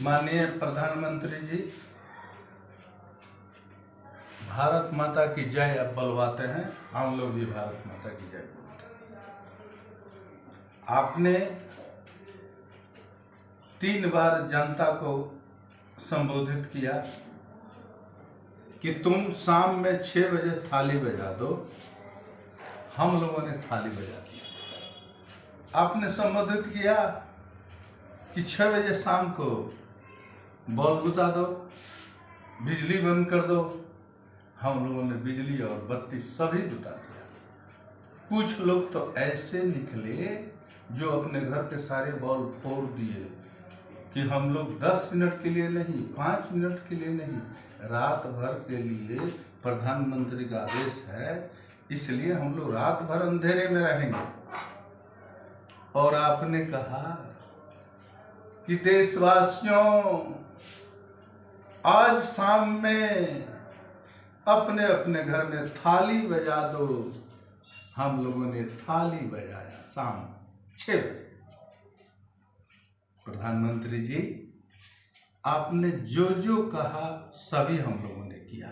माननीय प्रधानमंत्री जी, भारत माता की जय अब बुलवाते हैं, हम लोग भी भारत माता की जय बोलते हैं। आपने 3 बार जनता को संबोधित किया कि तुम शाम में 6 बजे थाली बजा दो। हम लोगों ने थाली बजा दी। आपने संबोधित किया कि 6 बजे शाम को बल्ब बुता दो, बिजली बंद कर दो। हम लोगों ने बिजली और बत्ती सभी बुता दिया। कुछ लोग तो ऐसे निकले जो अपने घर के सारे बल्ब फोड़ दिए कि हम लोग 10 मिनट के लिए नहीं, 5 मिनट के लिए नहीं, रात भर के लिए प्रधानमंत्री का आदेश है, इसलिए हम लोग रात भर अंधेरे में रहेंगे। और आपने कहा कि देशवासियों, आज शाम में अपने अपने घर में थाली बजा दो। हम लोगों ने थाली बजाया शाम 6 बजे। प्रधानमंत्री जी, आपने जो जो कहा सभी हम लोगों ने किया।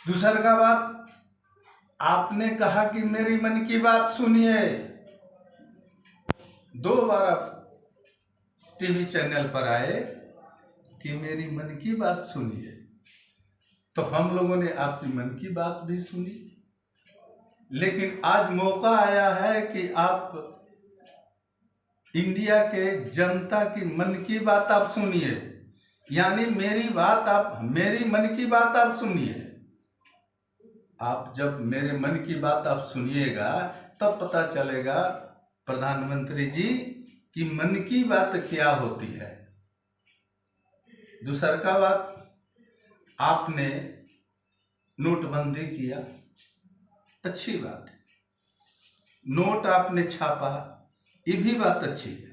दूसरा का बात, आपने कहा कि मेरी मन की बात सुनिए। 2 बार आप टीवी चैनल पर आए कि मेरी मन की बात सुनिए, तो हम लोगों ने आपकी मन की बात भी सुनी। लेकिन आज मौका आया है कि आप इंडिया के जनता की मन की बात आप सुनिए, यानी मेरी मन की बात आप सुनिए। आप जब मेरे मन की बात आप सुनिएगा तब पता चलेगा प्रधानमंत्री जी कि मन की बात क्या होती है। दूसरा का बात, आपने नोटबंदी किया, अच्छी बात है। नोट आपने छापा, ये भी बात अच्छी है।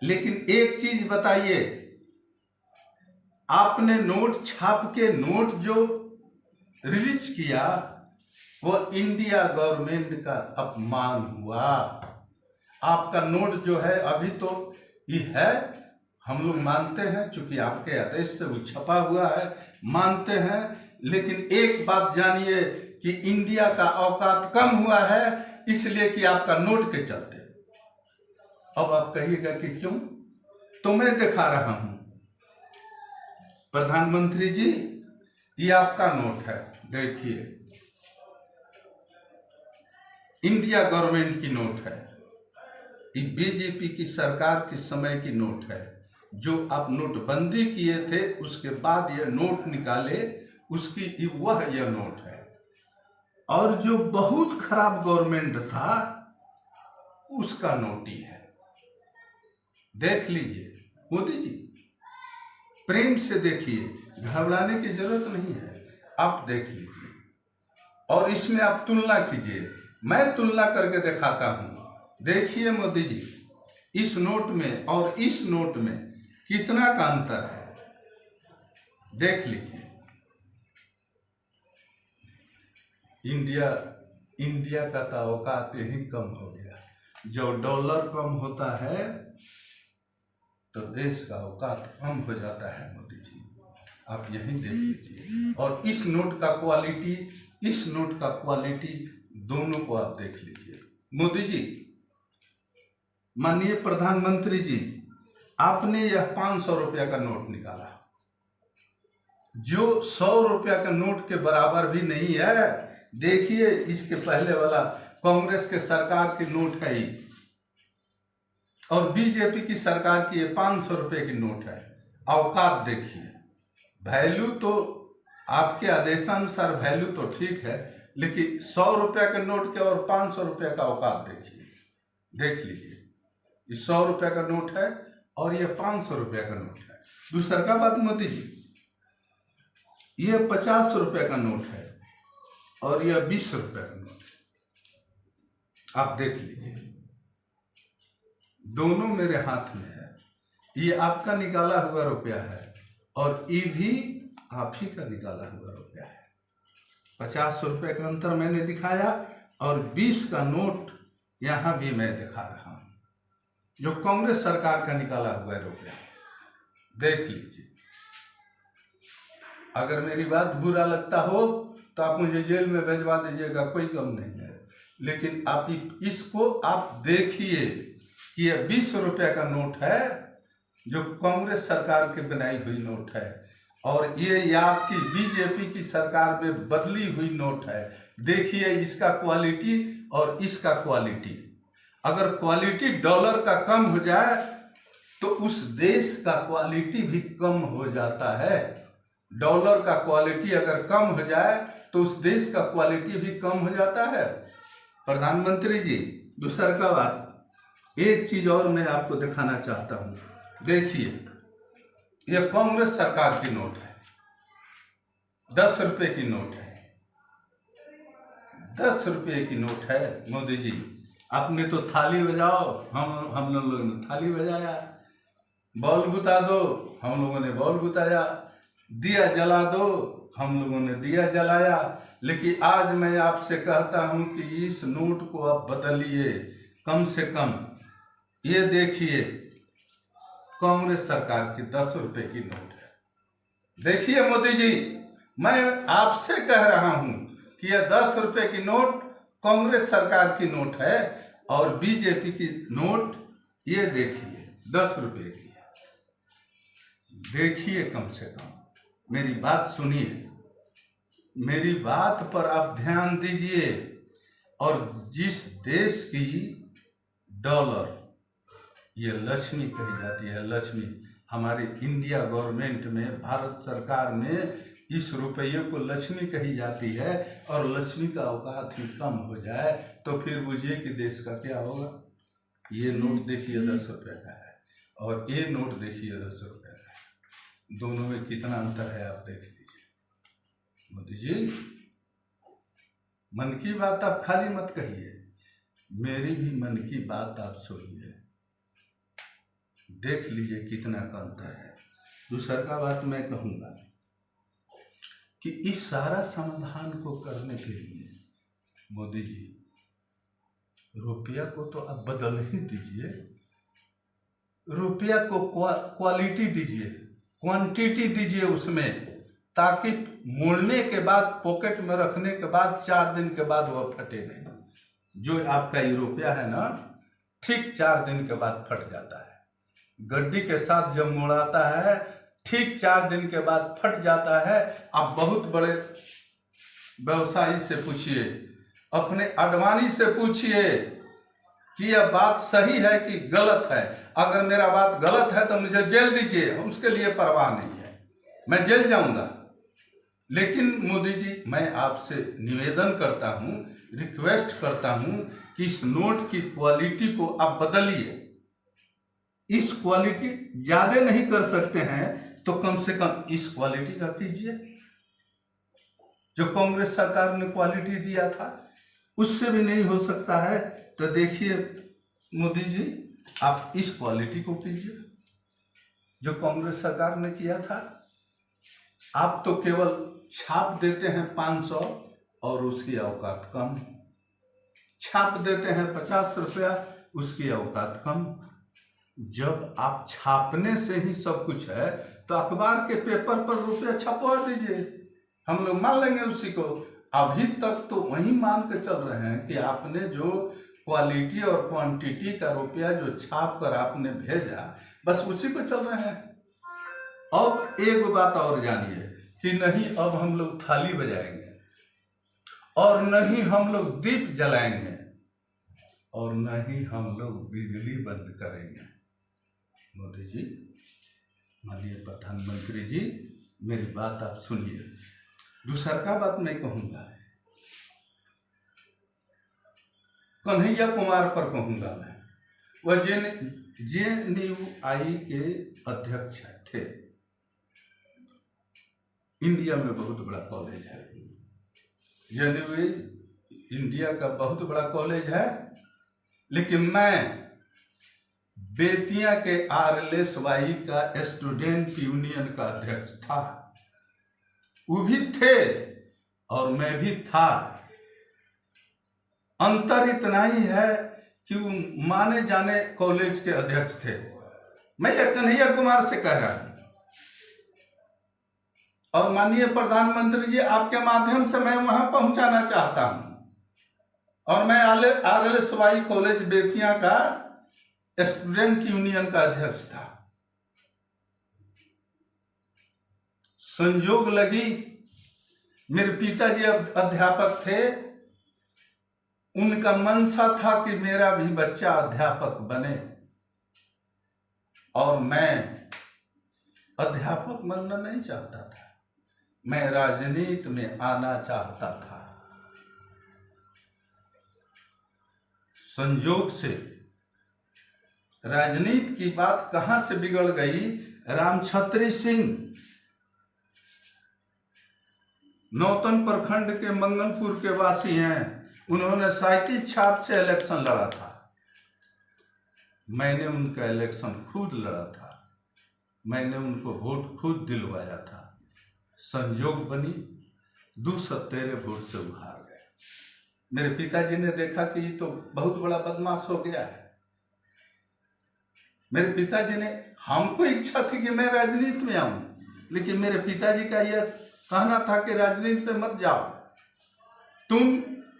लेकिन एक चीज बताइए, आपने नोट छाप के नोट जो रिलीज किया वो इंडिया गवर्नमेंट का अपमान हुआ। आपका नोट जो है अभी तो ये है, हम लोग मानते हैं, चूंकि आपके आदेश से वो छपा हुआ है, मानते हैं। लेकिन एक बात जानिए कि इंडिया का औकात कम हुआ है, इसलिए कि आपका नोट के चलते। अब आप कहिएगा कि क्यों, तो मैं दिखा रहा हूं। प्रधानमंत्री जी, ये आपका नोट है, देखिए, इंडिया गवर्नमेंट की नोट है। ये बीजेपी की सरकार के समय की नोट है। जो आप नोटबंदी किए थे उसके बाद ये नोट निकाले, उसकी वह यह नोट है। और जो बहुत खराब गवर्नमेंट था उसका नोट ही है। देख लीजिए मोदी जी, प्रेम से देखिए, घबराने की जरूरत नहीं है, आप देख लीजिए। और इसमें आप तुलना कीजिए, मैं तुलना करके दिखाता हूं। देखिए मोदी जी, इस नोट में और इस नोट में कितना का अंतर है, देख लीजिए। इंडिया का तो औकात ही कम हो गया। जब डॉलर कम होता है तो देश का औकात कम हो जाता है मोदी जी, आप यही देख लीजिए। और इस नोट का क्वालिटी, इस नोट का क्वालिटी, दोनों को आप देख लीजिए। मोदी जी, माननीय प्रधानमंत्री जी, आपने यह 500 रुपया का नोट निकाला जो 100 रुपया का नोट के बराबर भी नहीं है। देखिए, इसके पहले वाला कांग्रेस के सरकार की नोट है ये, और बीजेपी की सरकार की ये 500 रुपये की नोट है। औकात देखिए, वैल्यू तो आपके आदेशानुसार वैल्यू तो ठीक है, लेकिन 100 रुपया के नोट के और 500 रुपया का औकात देखिए, देख लीजिए। ये 100 रुपया का नोट है और ये 500 रुपया का नोट है। दूसरा का बात मोदी जी, ये 50 रुपया का नोट है और यह 20 रुपया का नोट है। आप देख लीजिए, दोनों मेरे हाथ में है। ये आपका निकाला हुआ रुपया है और ये भी आप ही का निकाला हुआ रुपया है। 50 रुपये का अंतर मैंने दिखाया और 20 का नोट यहां भी मैं दिखा रहा हूं। जो कांग्रेस सरकार का निकाला हुआ है रुपया, देख लीजिए। अगर मेरी बात बुरा लगता हो तो आप मुझे जेल में भिजवा दीजिएगा, कोई गम नहीं है, लेकिन आप इसको आप देखिए कि यह 20 रुपये का नोट है जो कांग्रेस सरकार के बनाई हुई नोट है, और ये आपकी बीजेपी की सरकार में बदली हुई नोट है। देखिए इसका क्वालिटी और इसका क्वालिटी, अगर क्वालिटी डॉलर का कम हो जाए तो उस देश का क्वालिटी भी कम हो जाता है। डॉलर का क्वालिटी अगर कम हो जाए तो उस देश का क्वालिटी भी कम हो जाता है। प्रधानमंत्री जी, दूसरा का बात, एक चीज और मैं आपको दिखाना चाहता हूं। देखिए यह कांग्रेस सरकार की नोट है, 10 रुपए की नोट है, 10 रुपये की नोट है। मोदी जी आपने तो थाली बजाओ, हम लोगों ने थाली बजाया, बॉल बुता दो, हम लोगों ने बॉल बुताया, दिया जला दो, हम लोगों ने दिया जलाया। लेकिन आज मैं आपसे कहता हूं कि इस नोट को आप बदलिए, कम से कम ये देखिए कांग्रेस सरकार की 10 रुपए की नोट है। देखिए मोदी जी, मैं आपसे कह रहा हूं कि यह 10 रुपए की नोट कांग्रेस सरकार की नोट है, और बीजेपी की नोट ये देखिए 10 रुपए की है। देखिए कम से कम, मेरी बात सुनिए, मेरी बात पर आप ध्यान दीजिए। और जिस देश की डॉलर ये लक्ष्मी कही जाती है, लक्ष्मी, हमारे इंडिया गवर्नमेंट में, भारत सरकार में इस रुपये को लक्ष्मी कही जाती है, और लक्ष्मी का औकात ही कम हो जाए तो फिर बुझिए कि देश का क्या होगा। ये नोट देखिए 10 रुपये का है, और ये नोट देखिए 10 रुपये का है, दोनों में कितना अंतर है आप देख लीजिए। मोदी जी, मन की बात आप खाली मत कहिए, मेरी भी मन की बात आप सुनिए, देख लीजिए कितना का अंतर है। दूसरा का बात मैं कहूँगा कि इस सारा समाधान को करने के लिए मोदी जी रुपया को तो आप बदल ही दीजिए, रुपया को क्वालिटी दीजिए, क्वांटिटी दीजिए उसमें, ताकि मोड़ने के बाद, पॉकेट में रखने के बाद 4 दिन के बाद वह फटे नहीं। जो आपका ये रुपया है ना, ठीक 4 दिन के बाद फट जाता है। गड्डी के साथ जब मोड़ाता है ठीक 4 दिन के बाद फट जाता है। आप बहुत बड़े व्यवसायी से पूछिए, अपने अडवाणी से पूछिए कि यह बात सही है कि गलत है। अगर मेरा बात गलत है तो मुझे जेल दीजिए, उसके लिए परवाह नहीं है, मैं जेल जाऊंगा। लेकिन मोदी जी, मैं आपसे निवेदन करता हूं, रिक्वेस्ट करता हूं कि इस नोट की क्वालिटी को आप बदलिए। इस क्वालिटी ज्यादा नहीं कर सकते हैं तो कम से कम इस क्वालिटी का कीजिए। जो कांग्रेस सरकार ने क्वालिटी दिया था उससे भी नहीं हो सकता है तो देखिए मोदी जी, आप इस क्वालिटी को कीजिए जो कांग्रेस सरकार ने किया था। आप तो केवल छाप देते हैं 500 और उसकी औकात कम, छाप देते हैं 50 रुपया, उसकी औकात कम। जब आप छापने से ही सब कुछ है तो अखबार के पेपर पर रुपया छपवा दीजिए, हम लोग मान लेंगे उसी को। अभी तक तो वही मान के चल रहे हैं कि आपने जो क्वालिटी और क्वांटिटी का रुपया जो छाप कर आपने भेजा, बस उसी को चल रहे हैं। अब एक बात और जानिए कि नहीं अब हम लोग थाली बजाएंगे, और नहीं हम लोग दीप जलाएंगे, और नहीं हम लोग बिजली बंद करेंगे। मोदी जी, माननीय प्रधानमंत्री जी, मेरी बात आप सुनिए। दूसरा का बात मैं कहूँगा, कन्हैया कुमार पर कहूँगा मैं। वह JNUI के अध्यक्ष थे। इंडिया में बहुत बड़ा कॉलेज है, JNUI इंडिया का बहुत बड़ा कॉलेज है। लेकिन मैं बेतिया के RLSY का स्टूडेंट यूनियन का अध्यक्ष था, वो भी थे और मैं भी था। अंतर इतना ही है कि वो माने जाने कॉलेज के अध्यक्ष थे। मैं ये कन्हैया कुमार से कह रहा हूं, और माननीय प्रधानमंत्री जी, आपके माध्यम से मैं वहां पहुंचाना चाहता हूं। और मैं RLSY कॉलेज बेतिया का स्टूडेंट यूनियन का अध्यक्ष था। संयोग लगी मेरे पिताजी अध्यापक थे, उनका मनसा था कि मेरा भी बच्चा अध्यापक बने, और मैं अध्यापक बनना नहीं चाहता था, मैं राजनीति में आना चाहता था। संयोग से राजनीति की बात कहां से बिगड़ गई। रामछत्री सिंह नौतन प्रखंड के मंगलपुर के वासी हैं, उन्होंने साइकिल छाप से इलेक्शन लड़ा था। मैंने उनका इलेक्शन खुद लड़ा था, मैंने उनको वोट खुद दिलवाया था। संयोग बनी 213 वोट से हार गए। मेरे पिताजी ने देखा कि ये तो बहुत बड़ा बदमाश हो गया है। मेरे पिताजी ने, हमको इच्छा थी कि मैं राजनीति में आऊं, लेकिन मेरे पिताजी का यह कहना था कि राजनीति में मत जाओ, तुम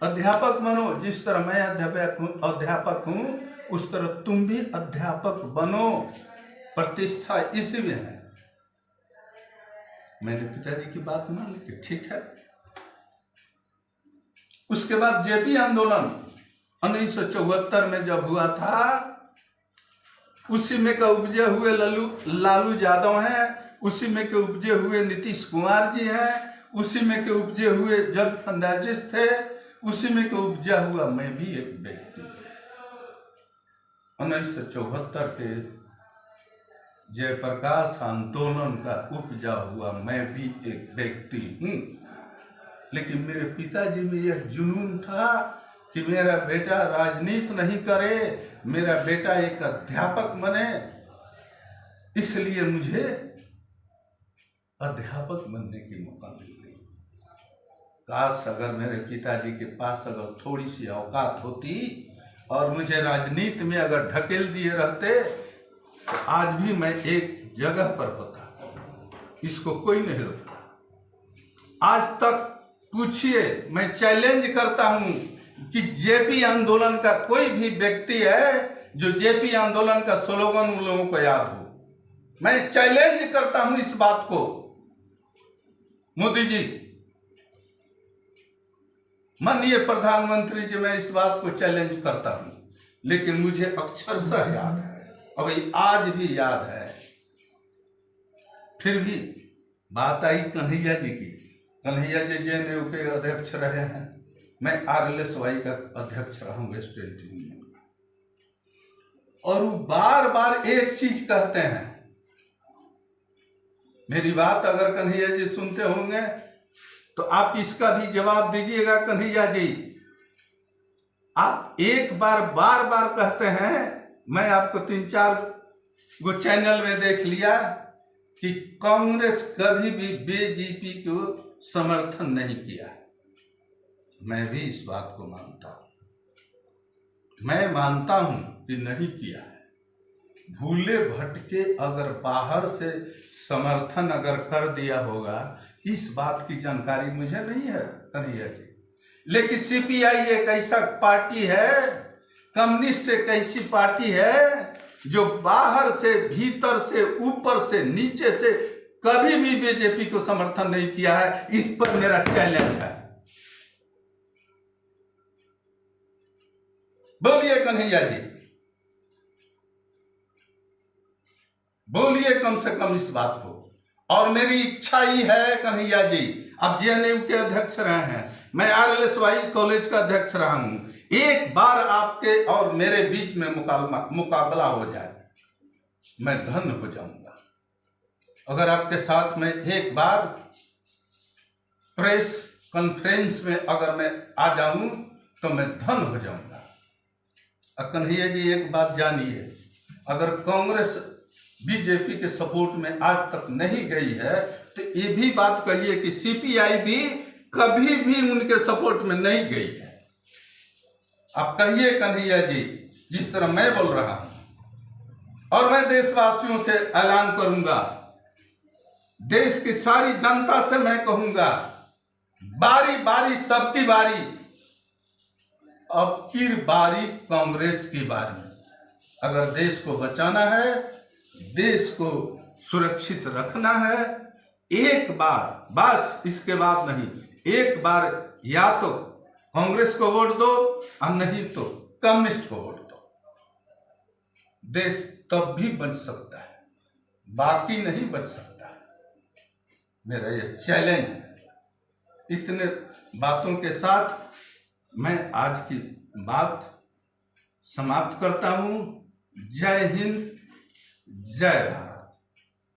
अध्यापक बनो। जिस तरह मैं अध्यापक हूं उस तरह तुम भी अध्यापक बनो, प्रतिष्ठा इसी में है। मैंने पिताजी की बात मान ली कि ठीक है। उसके बाद जेपी आंदोलन 1974 में जब हुआ था, उसी में के उपजे हुए लालू यादव हैं, उसी में के उपजे हुए नीतीश कुमार जी हैं, उसी में के उपजे हुए जॉर्ज फर्नांडिस थे, उसी में के उपजा हुआ मैं भी एक व्यक्ति। 1974 के जयप्रकाश आंदोलन का उपजा हुआ मैं भी एक व्यक्ति हूं। लेकिन मेरे पिताजी में यह जुनून था कि मेरा बेटा राजनीति नहीं करे, मेरा बेटा एक अध्यापक बने, इसलिए मुझे अध्यापक बनने की मौका मिल गई। काश अगर मेरे पिताजी के पास अगर थोड़ी सी औकात होती और मुझे राजनीति में अगर ढकेल दिए रहते, तो आज भी मैं एक जगह पर होता। इसको कोई नहीं रोकता। आज तक पूछिए, मैं चैलेंज करता हूं कि जेपी आंदोलन का कोई भी व्यक्ति है जो जेपी आंदोलन का स्लोगन उन लोगों को याद हो। मैं चैलेंज करता हूं इस बात को। मोदी जी, माननीय प्रधानमंत्री जी, मैं इस बात को चैलेंज करता हूं, लेकिन मुझे अक्षरशः याद है, अभी आज भी याद है। फिर भी बात आई कन्हैया जी की। कन्हैया जी JNU के अध्यक्ष रहे हैं, मैं RLSY का अध्यक्ष रहा हूं स्टूडेंट यूनियन का। और वो बार बार एक चीज कहते हैं, मेरी बात अगर कन्हैया जी सुनते होंगे तो आप इसका भी जवाब दीजिएगा। कन्हैया जी, आप एक बार बार बार कहते हैं, मैं आपको 3-4 गो चैनल में देख लिया कि कांग्रेस कभी भी BJP को समर्थन नहीं किया। मैं भी इस बात को मानता हूं, मैं मानता हूं कि नहीं किया है। भूले भटके अगर बाहर से समर्थन अगर कर दिया होगा, इस बात की जानकारी मुझे नहीं है कन्हैया जी। लेकिन CPI एक ऐसा पार्टी है, कम्युनिस्ट एक ऐसी पार्टी है जो बाहर से, भीतर से, ऊपर से, नीचे से कभी भी BJP को समर्थन नहीं किया है। इस पर मेरा चैलेंज है। बोलिए कन्हैया जी, बोलिए कम से कम इस बात को। और मेरी इच्छा ही है कन्हैया जी, आप JNU के अध्यक्ष रहे हैं, मैं RLSY कॉलेज का अध्यक्ष रहा हूं, एक बार आपके और मेरे बीच में मुकाबला हो जाए, मैं धन्य हो जाऊंगा। अगर आपके साथ में एक बार प्रेस कॉन्फ्रेंस में अगर मैं आ जाऊं तो मैं धन्य हो जाऊंगा। कन्हैया जी, एक बात जानिए, अगर कांग्रेस BJP के सपोर्ट में आज तक नहीं गई है तो ये भी बात कहिए कि CPI भी कभी भी उनके सपोर्ट में नहीं गई है। आप कहिए कन्हैया जी, जिस तरह मैं बोल रहा हूं, और मैं देशवासियों से ऐलान करूंगा, देश की सारी जनता से मैं कहूंगा, बारी बारी सबकी बारी, अब की बारी कांग्रेस की बारी। अगर देश को बचाना है, देश को सुरक्षित रखना है, एक बार, बस इसके बाद नहीं, एक बार या तो कांग्रेस को वोट दो और नहीं तो कम्युनिस्ट को वोट दो। देश तब भी बच सकता है, बाकी नहीं बच सकता। मेरा ये चैलेंज है। इतने बातों के साथ मैं आज की बात समाप्त करता हूं। जय हिंद, जय भारत।